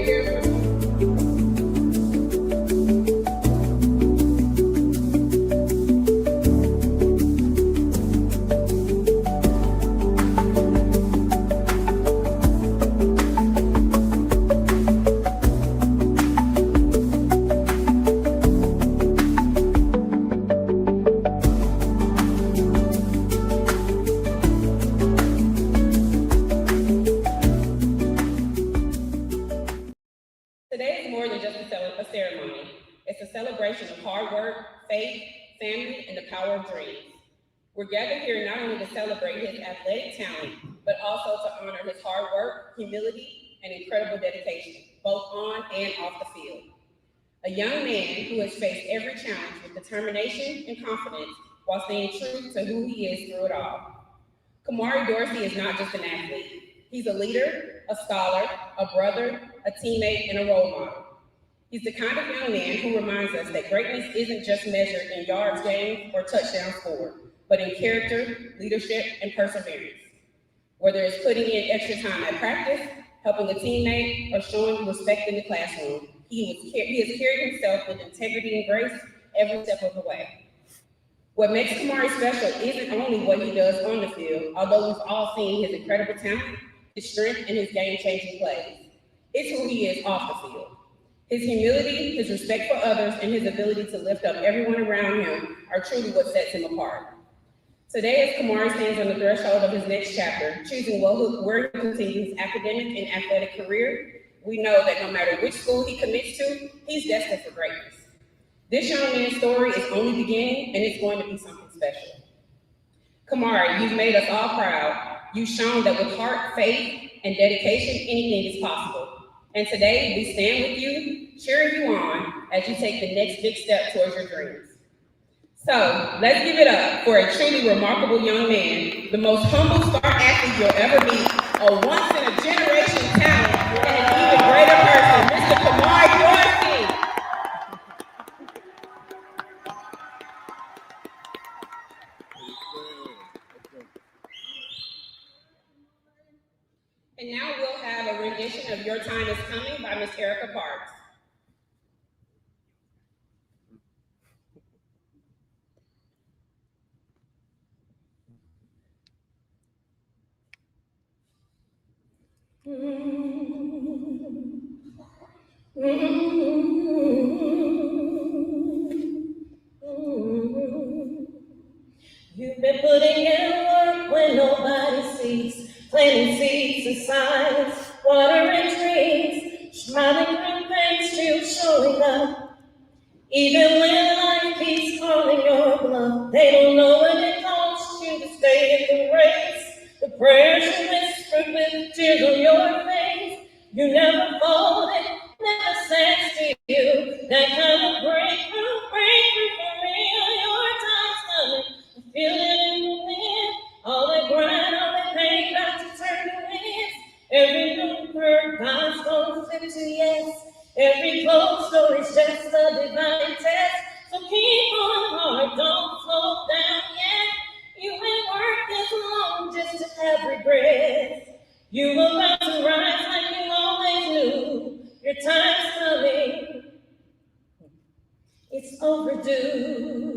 hear from Today is more than just a ceremony. It's a celebration of hard work, faith, family, and the power of dreams. We're gathered here not only to celebrate his athletic talent, but also to honor his hard work, humility, and incredible dedication, both on and off the field. A young man who has faced every challenge with determination and confidence while staying true to who he is through it all. Kamarui Dorsey is not just an athlete. He's a leader, a scholar, a brother, a teammate, and a role model. He's the kind of young man who reminds us that greatness isn't just measured in yards gained or touchdowns scored, but in character, leadership, and perseverance. Whether it's putting in extra time at practice, helping a teammate, or showing respect in the classroom, he has carried himself with integrity and grace every step of the way. What makes Kamarui special isn't only what he does on the field, although we've all seen his incredible talent, his strength, and his game-changing plays. It's who he is off the field. His humility, his respect for others, and his ability to lift up everyone around him are truly what sets him apart. Today, as Kamarui stands on the threshold of his next chapter, choosing where he continues his academic and athletic career, we know that no matter which school he commits to, he's destined for greatness. This young man's story is only beginning, and it's going to be something special. Kamarui, you've made us all proud. You've shown that with heart, faith, and dedication, anything is possible. And today, we stand with you, cheering you on as you take the next big step towards your dreams. So, let's give it up for a truly remarkable young man, the most humble star athlete you'll ever meet, a once-in-a-generation talent, and an even greater person, Mr. Kamarui Dorsey. And now we'll have a rendition of Your Time Is Coming by Miss Erica Parks. You've been putting in work when nobody sees, planting seeds in silence, watering trees, smiling through pain, still showing up. Even when life keeps calling your bluff, they don't know what it costs you to stay in the race. The prayers you whispered with tears on your face, you never folded, never sat still. That kind of breakthrough for real. Your time's coming. Feel it in the wind, all that grind, all that pain, about to turn to winds. Every new curve, God's gonna flip to yes. Every closed door is just a divine test. So keep on hard, don't slow down yet. You ain't worked this long just to have regret. You about to rise like you always knew. Your time's coming, it's overdue.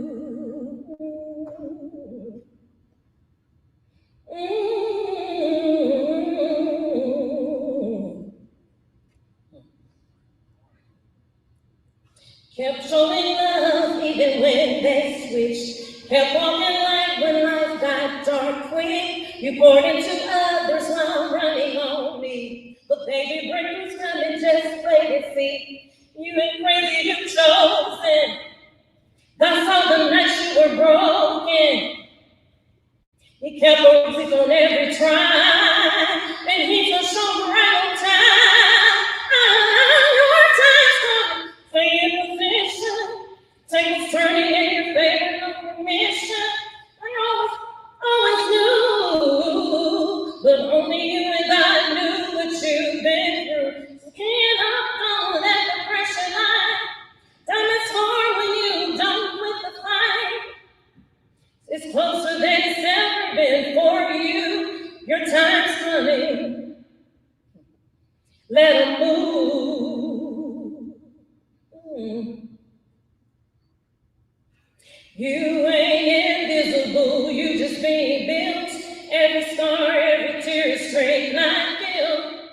Kept showing love even when they switched. Kept walking light when life got dark quick. You poured into others while running on me. But baby, breakthrough's coming, just wait and see. You ain't crazy, you chosen. God saw the nights you were broken. He kept roses on every trial, and he's gonna show right on time. Your time's coming, stay in position. Tables turning in your favor, no permission. I always knew, but only you and God knew what you've been through. So don't let the pressure lie. Time is hard when you're done with the fight. It's closer than it's ever been for you. Your You ain't invisible, you just being built. Every scar, every tear is straight like guilt.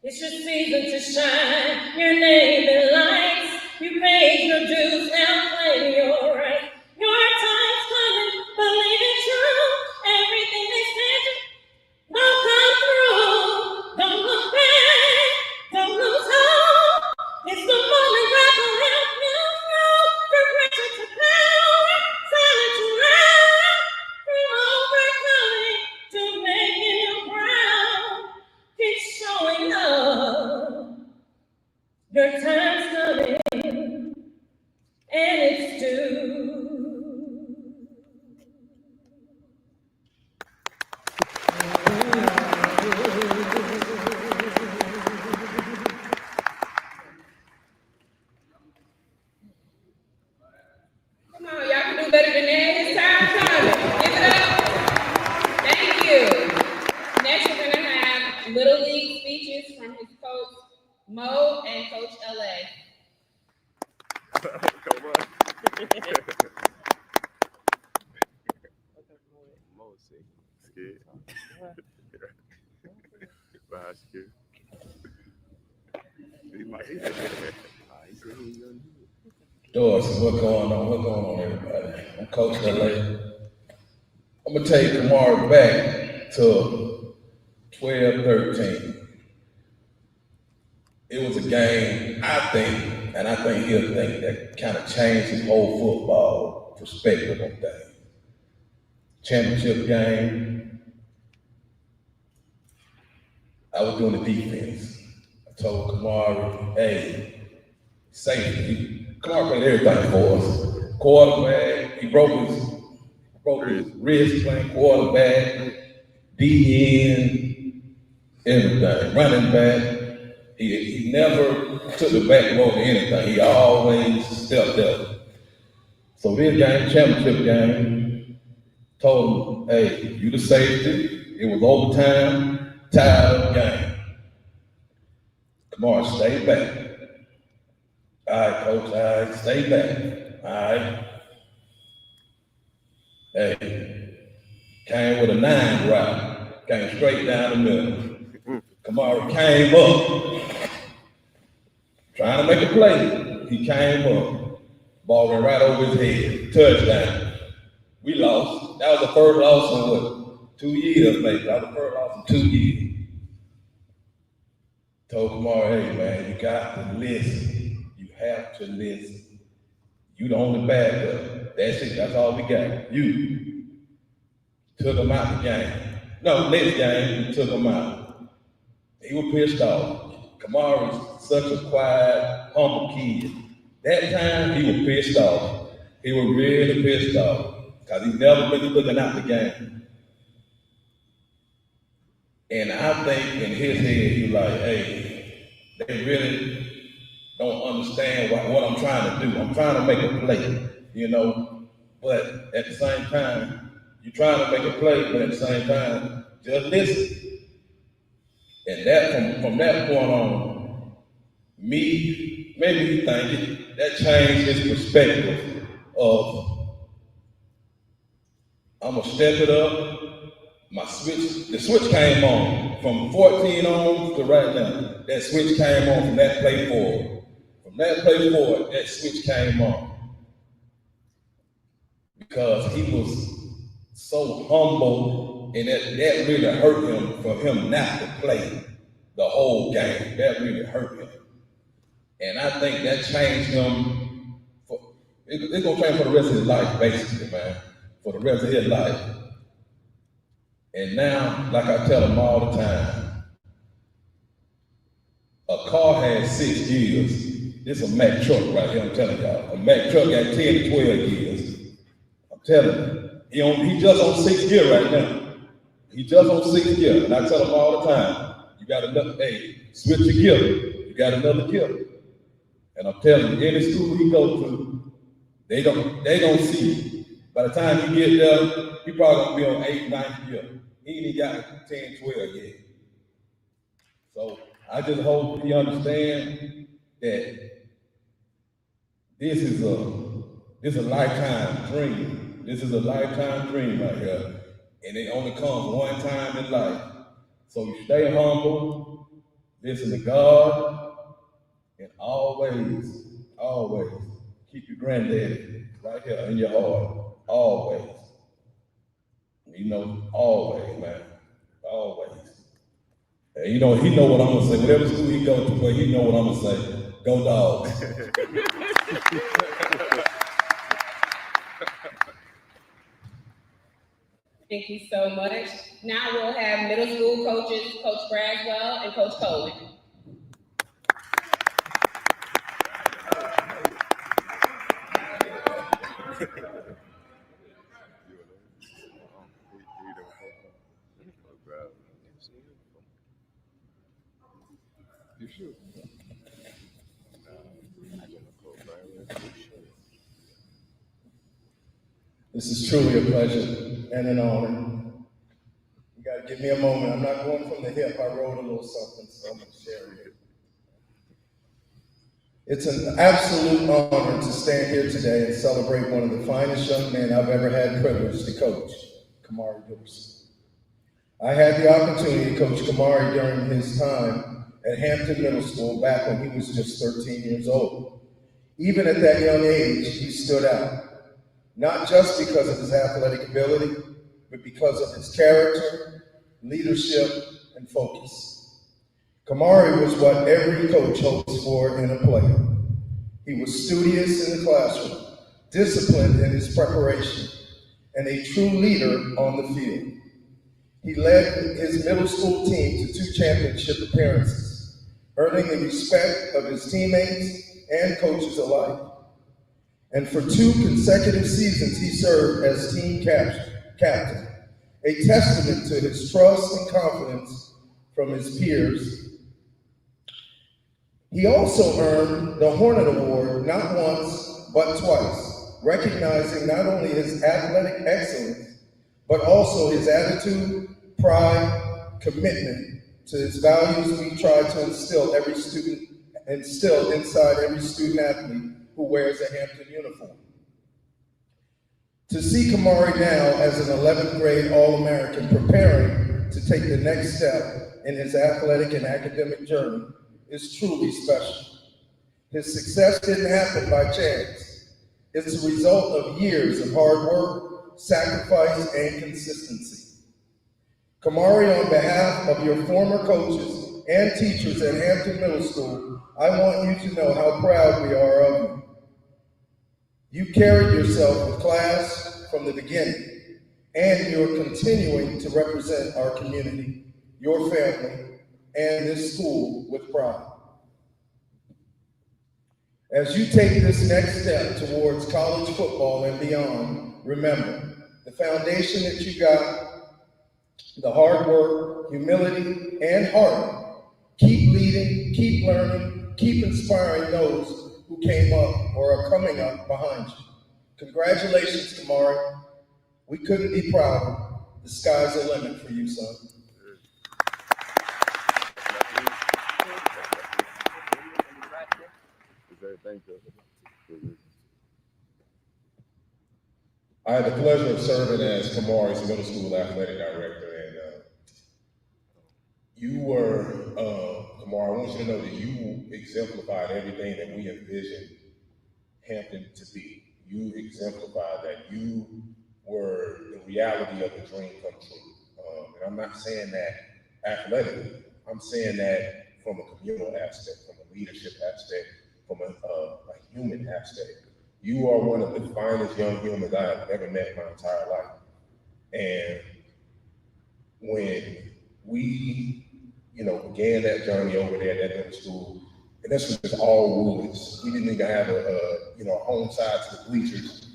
It's your season to shine, your name in lights. You paid your dues, now claim your right. Your time's coming, believe it true. Everything they said will come through. Don't look back, don't lose hope. It's the moment God will help you through. From pressure to power, silent to loud. From overcoming to making you proud. Keep showing up. Your time's coming, and it's due. Come on, y'all can do better than that. It's time coming. Give it up. Thank you. Next, we're gonna have Little League speeches from his coach Mo and Coach LA. Come on. Mo scared. Behind scared. He might he said he ain't gonna do it. Dorsey, what's going on? What's going on, everybody? I'm Coach LA. I'm gonna take Kamarui back to 12-13. It was a game, I think, and I think he'll think, that kind of changed his whole football perspective on things. Championship game, I was doing the defense. I told Kamarui, hey, safety. Kamarui played everything for us. Quarterback, he broke his wrist playing quarterback, DN, everything, running back. He never took the back road to anything. He always stepped up. So this game, championship game, told him, hey, you the safety. It was overtime, tied up game. Kamarui, stay back. All right, coach, all right, stay back. All right. Hey, came with a 9 route, came straight down the middle. Kamarui came up, trying to make a play. He came up, ball went right over his head, touchdown. We lost. That was the first loss in what, 2 years, maybe. That was the first loss in 2 years. Told Kamarui, hey man, you got to listen. You have to listen. You the only backup. That's it. That's all we got. You took him out the game. No, next game, we took him out. He was pissed off. Kamarui is such a quiet, humble kid. That time, he was pissed off. He was really pissed off because he's never been looking out the game. And I think in his head, he's like, hey, they really don't understand what I'm trying to do. I'm trying to make a play, you know. But at the same time, you're trying to make a play, but at the same time, just listen. And that from that point on, maybe he think that changed his perspective of I'm gonna step it up. The switch came on from 14 on to right now. That switch came on from that play forward. From that play forward, that switch came on. Because he was so humble, and that really hurt him for him not to play the whole game. That really hurt him. And I think that changed him. It's gonna change for the rest of his life, basically, man. For the rest of his life. And now, like I tell him all the time, a car has 6 gears. This is a Mack truck right here, I'm telling y'all. A Mack truck got 10 to 12 gears. I'm telling you, he just on 6th gear right now. He just on 6th gear. And I tell him all the time, you got another, hey, switch your gear. You got another gear. And I'm telling you, any school he goes to, they don't see it. By the time he get there, he probably gonna be on 8th, 9th gear. He ain't even got 10, 12 yet. So I just hope he understands that this This is a lifetime dream. This is a lifetime dream right here. And it only comes one time in life. So you stay humble, listen to God, and always, always keep your granddaddy right here in your heart. Always. You know, always, man. Always. And you know, he know what I'm gonna say. Whatever school he go to, but he know what I'm gonna say. Go Dogs. Thank you so much. Now we'll have middle school coaches, Coach Braswell and Coach Cohen. You should. This is truly a pleasure and an honor. You gotta give me a moment. I'm not going from the hip. I wrote a little something, so I'm gonna share it. It's an absolute honor to stand here today and celebrate one of the finest young men I've ever had the privilege to coach, Kamarui Dorsey. I had the opportunity to coach Kamarui during his time at Hampton Middle School back when he was just 13 years old. Even at that young age, he stood out. Not just because of his athletic ability, but because of his character, leadership, and focus. Kamarui was what every coach hopes for in a player. He was studious in the classroom, disciplined in his preparation, and a true leader on the field. He led his middle school team to 2 championship appearances, earning the respect of his teammates and coaches alike. And for 2 consecutive seasons, he served as team captain, a testament to his trust and confidence from his peers. He also earned the Hornet Award not once, but twice, recognizing not only his athletic excellence, but also his attitude, pride, commitment to his values we try to instill inside every student athlete who wears a Hampton uniform. To see Kamarui now as an 11th grade All-American preparing to take the next step in his athletic and academic journey is truly special. His success didn't happen by chance. It's a result of years of hard work, sacrifice, and consistency. Kamarui, on behalf of your former coaches and teachers at Hampton Middle School, I want you to know how proud we are of you. You carried yourself with class from the beginning, and you're continuing to represent our community, your family, and this school with pride. As you take this next step towards college football and beyond, remember the foundation that you got, the hard work, humility, and heart. Keep leading, keep learning, keep inspiring those who came up or are coming up behind you. Congratulations, Kamarui. We couldn't be prouder. The sky's the limit for you, son. I had the pleasure of serving as Kamari's middle school athletic director, and you were, Kamari, I want you to know that you exemplified everything that we envisioned Hampton to be. You exemplified that. You were the reality of the dream come true. And I'm not saying that athletically. I'm saying that from a communal aspect, from a leadership aspect, from a human aspect. You are one of the finest young humans I have ever met in my entire life. And when we, began that journey over there at that middle school, and this was just all woods. We didn't even have a home side to the bleachers.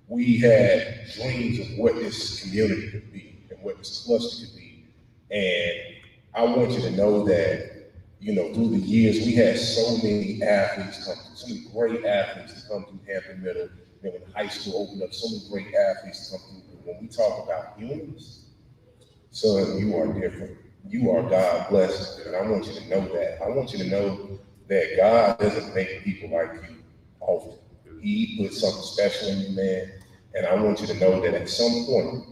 We had dreams of what this community could be and what this cluster could be. And I want you to know that, through the years, we had so many athletes come through, so many great athletes to come through Hampton Middle. When high school opened up, so many great athletes to come through. But when we talk about humans, son, you are different. You are God blessed, and I want you to know that. I want you to know that God doesn't make people like you often. He put something special in you, man. And I want you to know that at some point,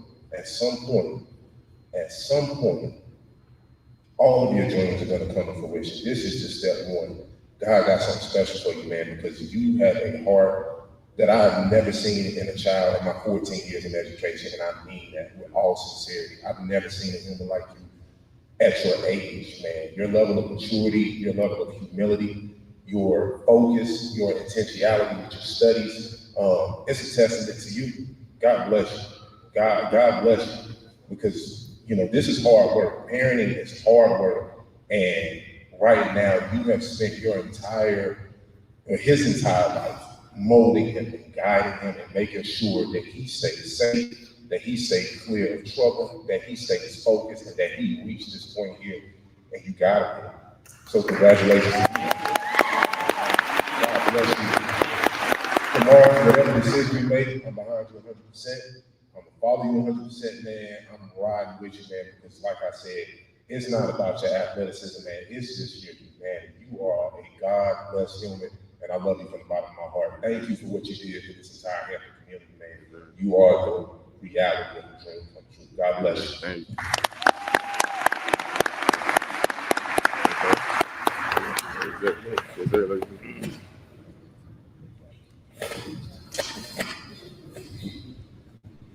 all of your dreams are going to come to fruition. This is just step one. God got something special for you, man, because you have a heart that I have never seen in a child in my 14 years in education, and I mean that with all sincerity. I've never seen a human like you at your age, man. Your level of maturity, your level of humility, your focus, your intentionality with your studies, it's a testament to you. God bless you. God bless you. Because, you know, this is hard work. Parenting is hard work. And right now, you have spent his entire life molding him and guiding him and making sure that he stays safe, that he stays clear of trouble, that he stays focused, and that he reached this point here, and you got him. So congratulations. God bless you. Tomorrow, whatever decision you make, I'm behind you 100%. I'm gonna follow you 100%, man. I'm riding with you, man, because like I said, it's not about your athleticism, man. It's just your humanity. You are a God-blessed human, and I love you from the bottom of my heart. Thank you for what you did for this entire healthy community, man. You are the reality of the dream come true. God bless you. Thank you.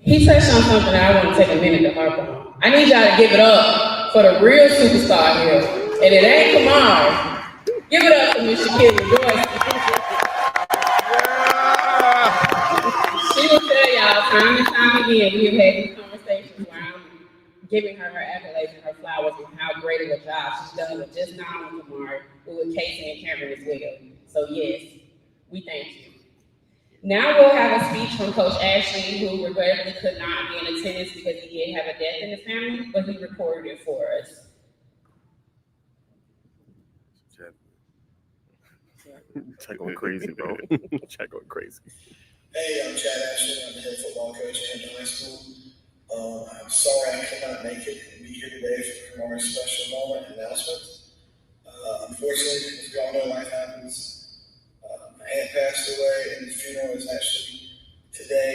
He touched on something that I want to take a minute to harp on. I need y'all to give it up for the real superstar here. And it ain't Kamarui. Give it up for Miss Kamarui Dorsey. She will tell y'all time and time again, we have had these conversations where I'm giving her accolades and her flowers and how great of a job she's done with just not only Kamarui, but with Casey and Cameron as well. So yes, we thank you. Now we'll have a speech from Coach Ashley, who regrettably could not be in attendance because he did have a death in the family, but he recorded it for us. Check going crazy, bro. Check going crazy. Hey, I'm Chad Ashley. I'm the head football coach at Hampton High School. I'm sorry I could not make it and be here today for Kamar's special moment and announcement. Unfortunately, as we all know, life happens. My aunt passed away, and the funeral is actually today,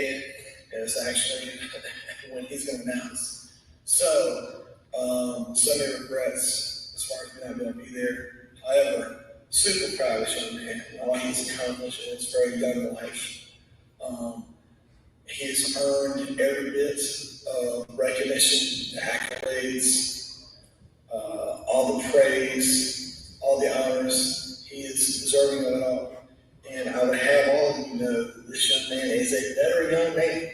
and it's actually when he's going to announce. So, so many regrets as far as me not being able to be there. However, super proud of this young man, all he's accomplished in his very young life. He has earned every bit of recognition, the accolades, all the praise, all the honors. He is deserving of it all. And I would have all of you know that this young man is a better young man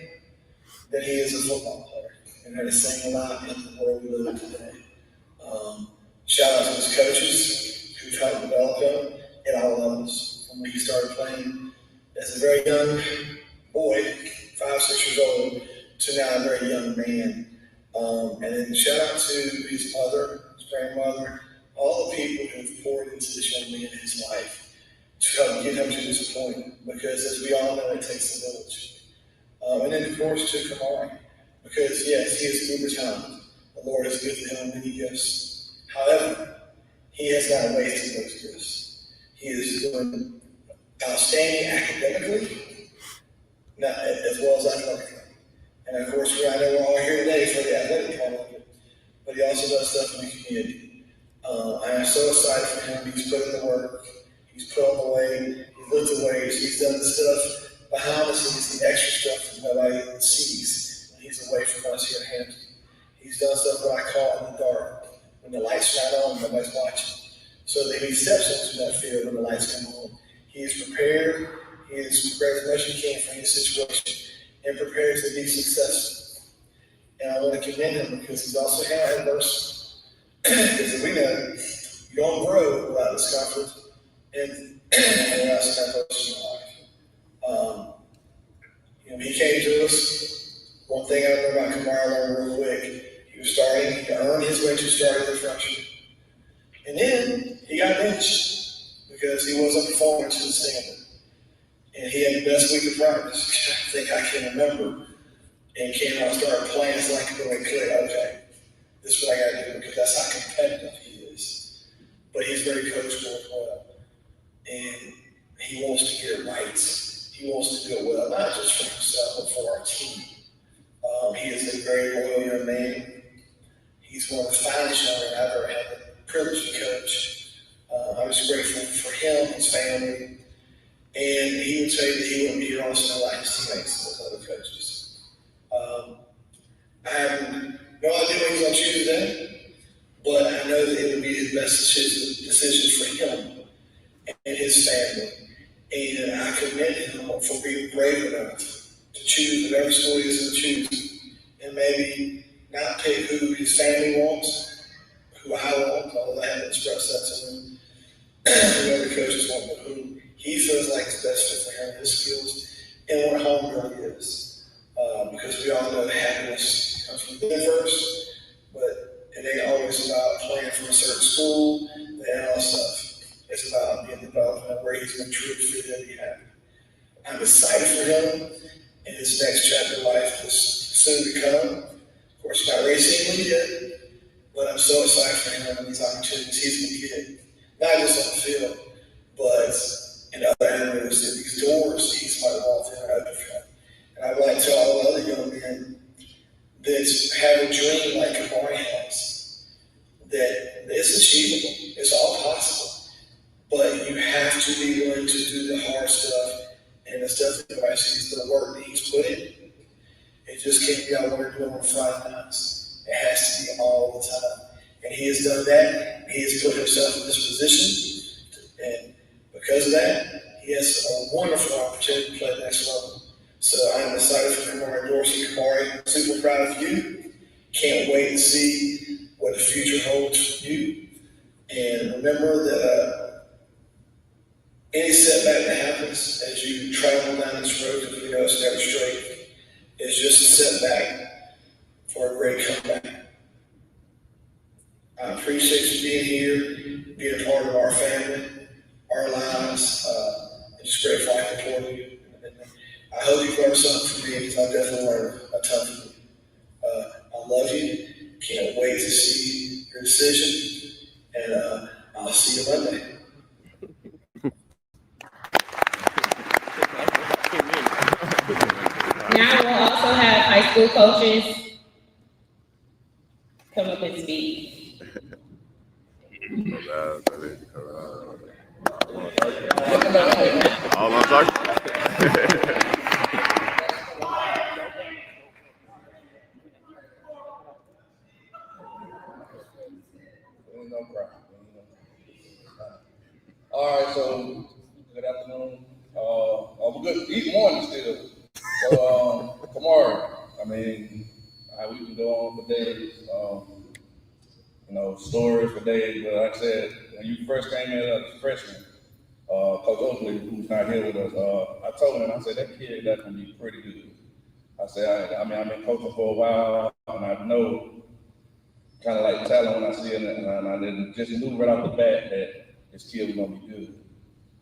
than he is a football player. And that is saying a lot in the world we live in today. Shout out to his coaches who've helped develop him at all levels. From when he started playing as a very young boy, 5, 6 years old, to now a very young man. And then shout out to his mother, his grandmother, all the people who've poured into this young man in his life to help get him to this point, because as we all know, it takes a village. And then, of course, to Kamarui, because yes, he is uber talented. The Lord has given him many gifts. However, he has not wasted those gifts. He is doing outstanding academically, not as well as athletically. And of course, I know we're all here today for the athletic part of it, but he also does stuff in the community. I am so excited for him. He's put in the work. He's put on the weight, he's lifted weights, he's done the stuff behind the scenes, the extra stuff that nobody sees when he's away from us here at Hampton. He's done stuff what I call in the dark, when the lights shine on, nobody's watching. So that he steps into that field when the lights come on. He is prepared, he is prepared as much as he can for any situation, and prepared to be successful. And I want to commend him because he's also had adversity. Because as we know, you don't grow without discomfort. And that's kind of person in life. He came to us. One thing I remember about Kamarui, learned real quick. He was starting to earn his way to starting the freshman. And then he got benched because he wasn't performing to the standard. And he had the best week of practice, I think I can remember. And came out and started playing. It's like, okay, this is what I got to do, because that's how competitive he is. But he's very coachable as well. And he wants to get it right. He wants to do it well, not just for himself, but for our team. He is a very loyal young man. He's one of the finest young men I've ever had the privilege to coach. I'm just grateful for him, his family, and he would say that he wouldn't be here on Snow like his teammates and other coaches. I have no idea what he's going to choose today, but I know that it would be his best decision for him and his family. And I commend him for being brave enough to choose whatever school he is going to choose, and maybe not pick who his family wants, who I want, although I haven't expressed that to him, who other coaches want, but who he feels like is best fit for him, his skills, and what home really is. Because we all know happiness comes from within first, but it ain't always about playing for a certain school and all that stuff. It's about being developed where he's going to truly feel and be happy. I'm excited for him in his next chapter of life that's soon to come. Of course, not racing yet, but I'm so excited for him and these opportunities he's going to get, not just on the field, but in other areas, in these doors that he's about to walk through and open for him. And I'd like to tell all the other young men that have a dream like Kamarui has, that it's achievable, it's all possible. But you have to be willing to do the hard stuff and the stuff that everybody sees, the work that he's put in. It just can't be all we're doing on Friday nights. It has to be all the time. And he has done that. He has put himself in this position. And because of that, he has a wonderful opportunity to play next level. So I'm excited for Kamarui Dorsey. Kamarui, I'm super proud of you. Can't wait to see what the future holds for you. And remember that any setback that happens as you travel down this road, because we know it's never straight, is just a setback for a great comeback. I appreciate you being here, being a part of our family, our lives. I'm just grateful I can pour you. And I hope you've learned something from me, because I've definitely learned a ton from you. I love you. Can't wait to see your decision. And I'll see you Monday. Now we'll also have high school coaches come up and speak. All I'm talking. No problem. All right, so good afternoon. We're good. Eat morning still. So, Kamarui, I mean, we can go on for days, stories for days, but like I said, when you first came in as a freshman, Coach Oakley, who's not here with us, I told him, I said, that kid, that's going to be pretty good. I said, I've been coaching for a while, and I know kind of like talent when I see it, and I didn't just knew right off the bat that this kid was going to be good.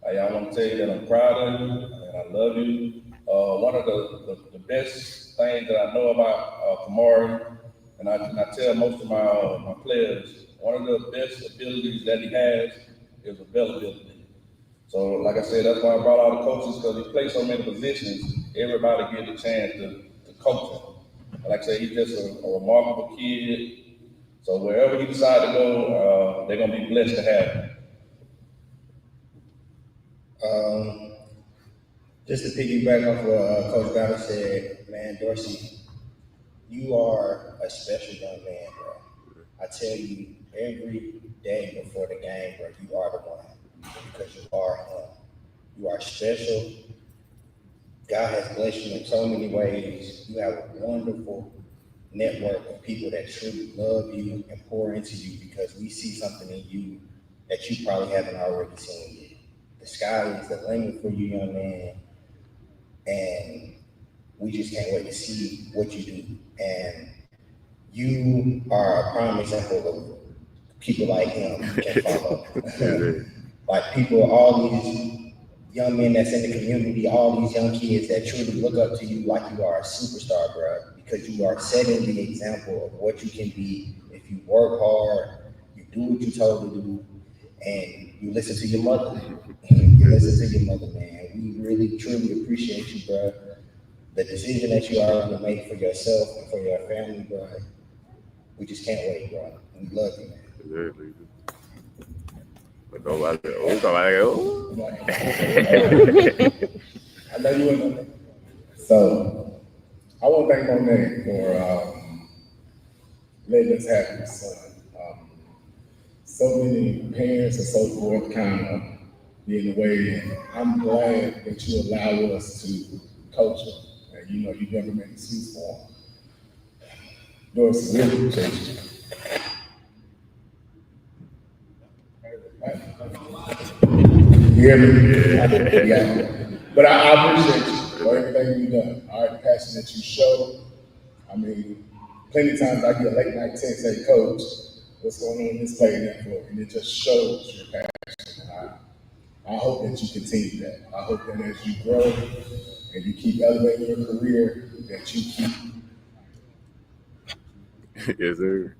I want to tell you that I'm proud of you, and I love you. One of the best things that I know about Kamarui, and I tell most of my players, one of the best abilities that he has is availability. So, like I said, that's why I brought all the coaches, because he plays so many positions. Everybody gets a chance to coach him. And like I said, he's just a remarkable kid. So wherever he decides to go, they're gonna be blessed to have him. Just to piggyback off what Coach Ballard said, man, Dorsey, you are a special young man, bro. I tell you every day before the game, bro, you are the one, because you are him. You are special. God has blessed you in so many ways. You have a wonderful network of people that truly love you and pour into you, because we see something in you that you probably haven't already seen yet. The sky is the limit for you, young man, and we just can't wait to see what you do. And you are a prime example of people like him you can follow. Like people, all these young men that's in the community, all these young kids that truly look up to you like you are a superstar, bro, because you are setting the example of what you can be if you work hard, you do what you're told to do, and you listen to your mother. You listen to your mother, man. We really, truly appreciate you, bro. The decision that you are going to make for yourself and for your family, bro. We just can't wait, bro. We love you, man. Exactly. But nobody, oh, somebody, oh. I know you wouldn't know that. So, I want to thank Monet for letting us have this son. So many parents and so forth kind of be in the way, and I'm glad that you allow us to coach him. And you know, you never make excuses for him. Dorsey, really appreciate you. You hear me? Yeah. But I appreciate you for everything you've done. All right, the passion that you show. I mean, plenty of times I get late night texts, hey, coach, what's going on in this play and that floor? And it just shows your passion. I hope that you continue that. I hope that as you grow and you keep elevating your career, that you keep. Yes, sir.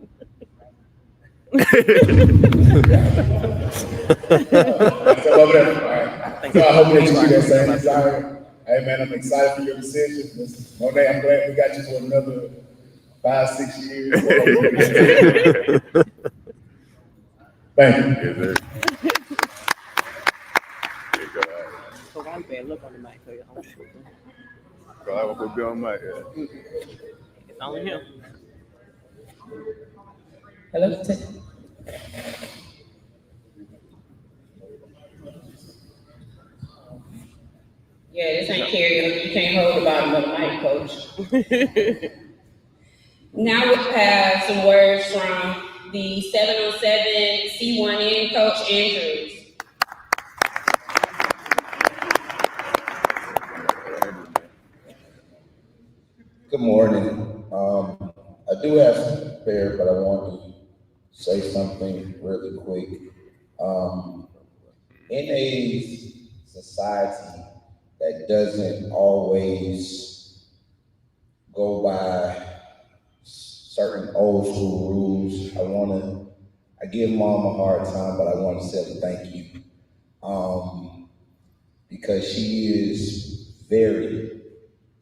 So over there, all right. So I hope that you keep that same desire. Hey man, I'm excited for your decision. Monet, I'm glad we got you for another 5-6 years. Thank you. Yes, sir. So I'm bad. Look on the mic. So I will be on my head. It's only him. Hello. Yeah, this ain't karaoke. You can't hold the bottom of the mic, coach. Now we have some words from the 7-on-7 C1N coach Andrews. Good morning. I do have some prepared, but I want to say something really quick. In a society that doesn't always go by certain old school rules, I give mom a hard time, but I want to say thank you. Because she is very,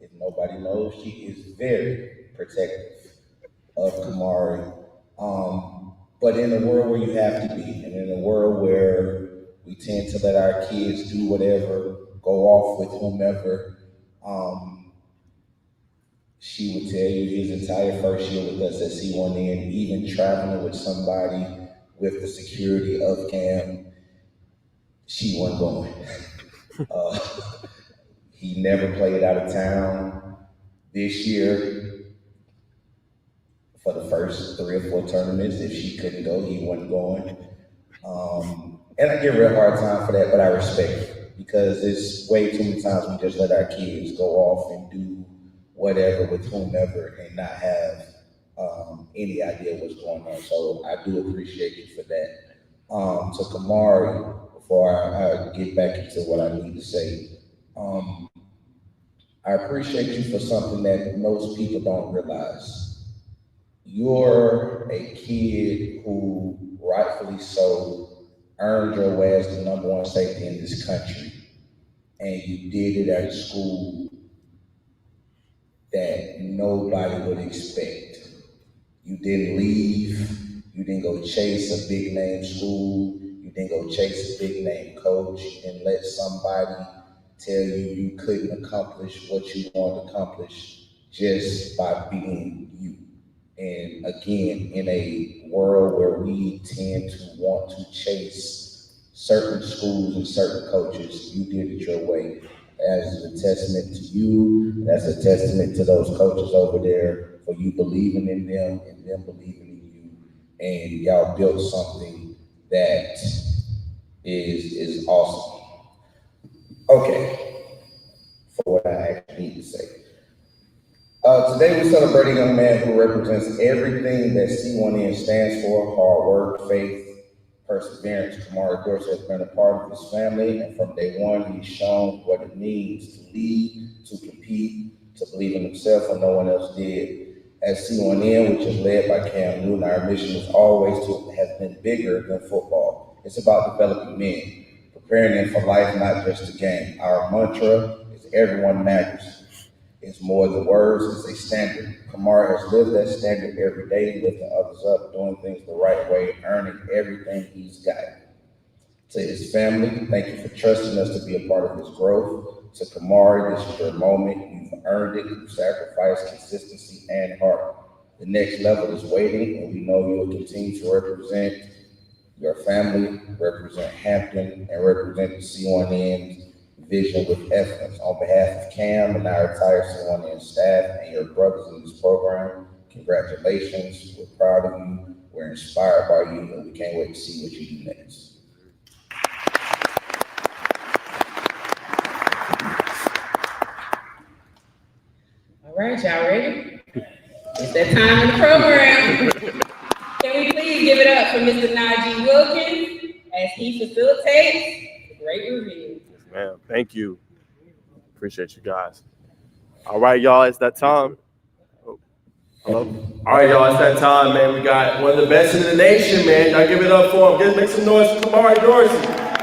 if nobody knows, she is very protective of Kamarui. But in a world where you have to be, and in a world where we tend to let our kids do whatever, go off with whomever, she would tell you his entire first year with us at C1N, even traveling with somebody with the security of Cam, she wasn't going. He never played out of town. This year, for the first 3 or 4 tournaments, if she couldn't go, he wasn't going. And I give her a hard time for that, but I respect it because it's way too many times we just let our kids go off and do whatever with whomever and not have any idea what's going on. So I do appreciate you for that. To Kamarui, before I get back into what I need to say, I appreciate you for something that most people don't realize. You're a kid who, rightfully so, earned your way as the #1 safety in this country. And you did it at a school that nobody would expect. You didn't leave. You didn't go chase a big name school. You didn't go chase a big name coach. You didn't let somebody tell you you couldn't accomplish what you want to accomplish just by being you. And again, in a world where we tend to want to chase certain schools and certain coaches, you did it your way. As a testament to you, that's a testament to those coaches over there for you believing in them and them believing in you. And y'all built something that is awesome. Okay, for what I actually need to say. Today we're celebrating a young man who represents everything that C1N stands for: hard work, faith, perseverance. Kamarui Dorsey has been a part of his family, and from day one, he's shown what it means to lead, to compete, to believe in himself when no one else did. At C1N, which is led by Cam Newton, our mission is always to have been bigger than football. It's about developing men, preparing them for life, not just a game. Our mantra is everyone matters. It's more than words, it's a standard. Kamari has lived that standard every day, lifting others up, doing things the right way, earning everything he's got. To his family, thank you for trusting us to be a part of his growth. To Kamari, this is your moment. You've earned it through sacrifice, consistency, and heart. The next level is waiting, and we know you will continue to represent your family, represent Hampton, and represent the C1N's vision with excellence. On behalf of Cam and our entire C1N staff and your brothers in this program, congratulations. We're proud of you, we're inspired by you, and we can't wait to see what you do next. All right, y'all ready? It's that time in the program. Can we please give it up for Mr. Najee Wilkins as he facilitates the great review. Yes, ma'am. Thank you. Appreciate you guys. All right, y'all, it's that time. Oh, hello? All right, y'all, it's that time, man. We got one of the best in the nation, man. Y'all give it up for him. Make some noise for Kamarui Dorsey. Yeah.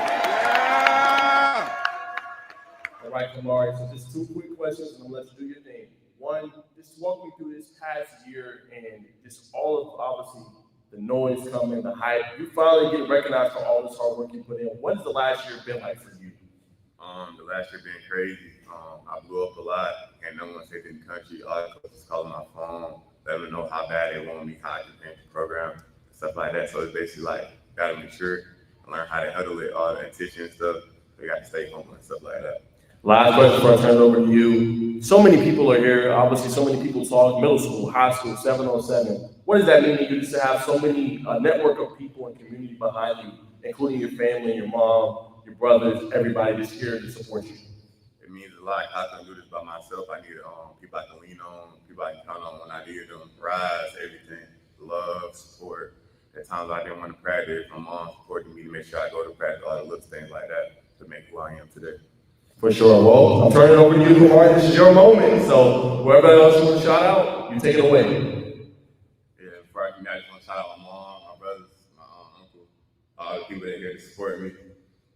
All right, Kamarui, so just 2 quick questions, and I'm gonna let you do your thing. One, just walk me through this past year and just all of, obviously, the noise coming, the hype. You finally get recognized for all this hard work you put in. What has the last year been like for you? The last year been crazy. I blew up a lot, and no one said in the country. All the coaches calling my phone, let me know how bad they want me, how I can change the program, stuff like that. So it's basically like, gotta mature and learn how to handle it, all the attention and stuff. We got to stay home and stuff like that. Last question before I turn it over to you. So many people are here. Obviously, so many people talk middle school, high school, 707. What does that mean to you to have so many network of people and community behind you, including your family, your mom, your brothers, everybody just here to support you? It means a lot. I couldn't do this by myself. I need people I can lean on, people I can count on when I need them. Rise, everything, love, support. At times I didn't want to practice. My mom supported me to make sure I go to practice, all the little things like that to make who I am today. For sure. Well, I'm turning it over to you, Kamari. This is your moment. So whoever else you want to shout out, you take it away. Yeah, before I can, I just want to shout out my mom, my brothers, my uncle, all the people that are here to support me.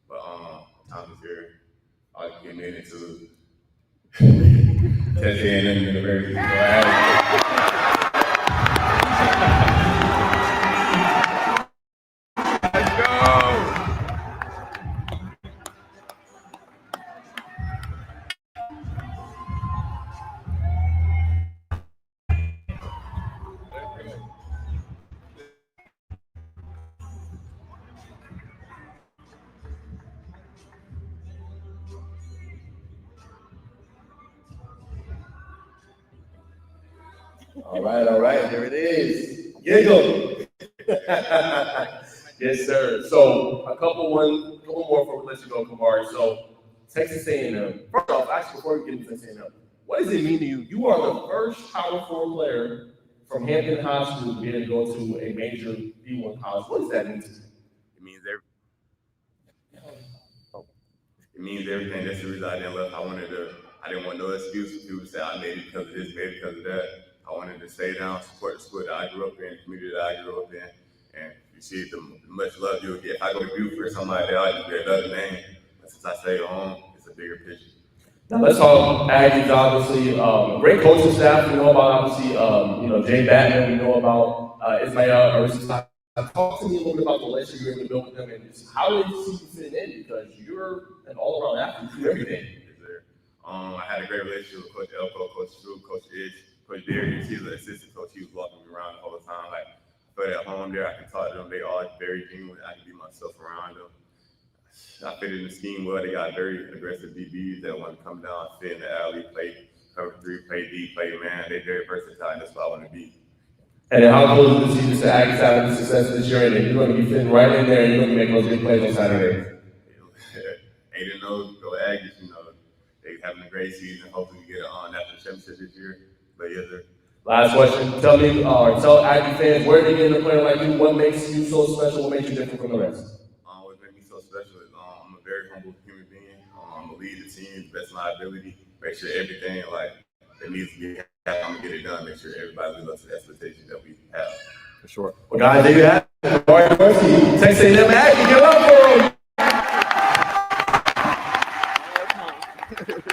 But Tom is here. All the people made it to Texas A&M University. Let's go. All right, there it is. Giggle. Yes, sir. So a couple more before we let you go, Kamari. So Texas A&M. First off, actually, before we get into Texas A&M, what does it mean to you? You are the first Power 4 player from Hampton High School to be able to go to a major D1 college. What does that mean to you? It means everything. That's the reason I didn't left. I didn't want no excuse. People say I made it because of this, made it because of that. I wanted to stay down, support the school that I grew up in, the community that I grew up in, and you see the much love you'll get. If I go to Buford or something like that, I'll just get another name. But since I stay home, it's a bigger picture. Now let's talk Aggies, obviously. Great coaching staff. We know about, obviously, Jay Batman. We know about Ismail Aristide. Talk to me a little bit about the relationship you're able to build with them and just how they see you fit in, because you're an all-around athlete. You do everything. I had a great relationship with Coach Elko, Coach Drew, Coach Edge, Coach Darius. He's an assistant coach. He was walking me around all the time. Like, I felt at home there. I can talk to them. They all very genuine. I can be myself around them. I fit in the scheme well. They got very aggressive DBs that want to come down, fit in the alley, play cover 3, play D, play man. They're very versatile, and that's what I want to be. And then how close is the season to Aggies having the success this year? And you're going to be fitting right in there, and you're going to be making those big plays on Saturday. 8-0, go Aggies. They're having a great season. Hopefully we get an national championship this year. But yes, sir. Last question. Tell me, tell Aggie fans, where did you get a player like you? What makes you so special? What makes you different from the rest? What makes me so special is I'm a very humble human being. I'm going to lead the team the best of my ability. Make sure everything that needs to be happening, I'm going to get it done. Make sure everybody lives up to the expectations that we have. For sure. Well, guys, there you have it. Kamarui Dorsey, Texas A&M Aggie, give up. Thank you.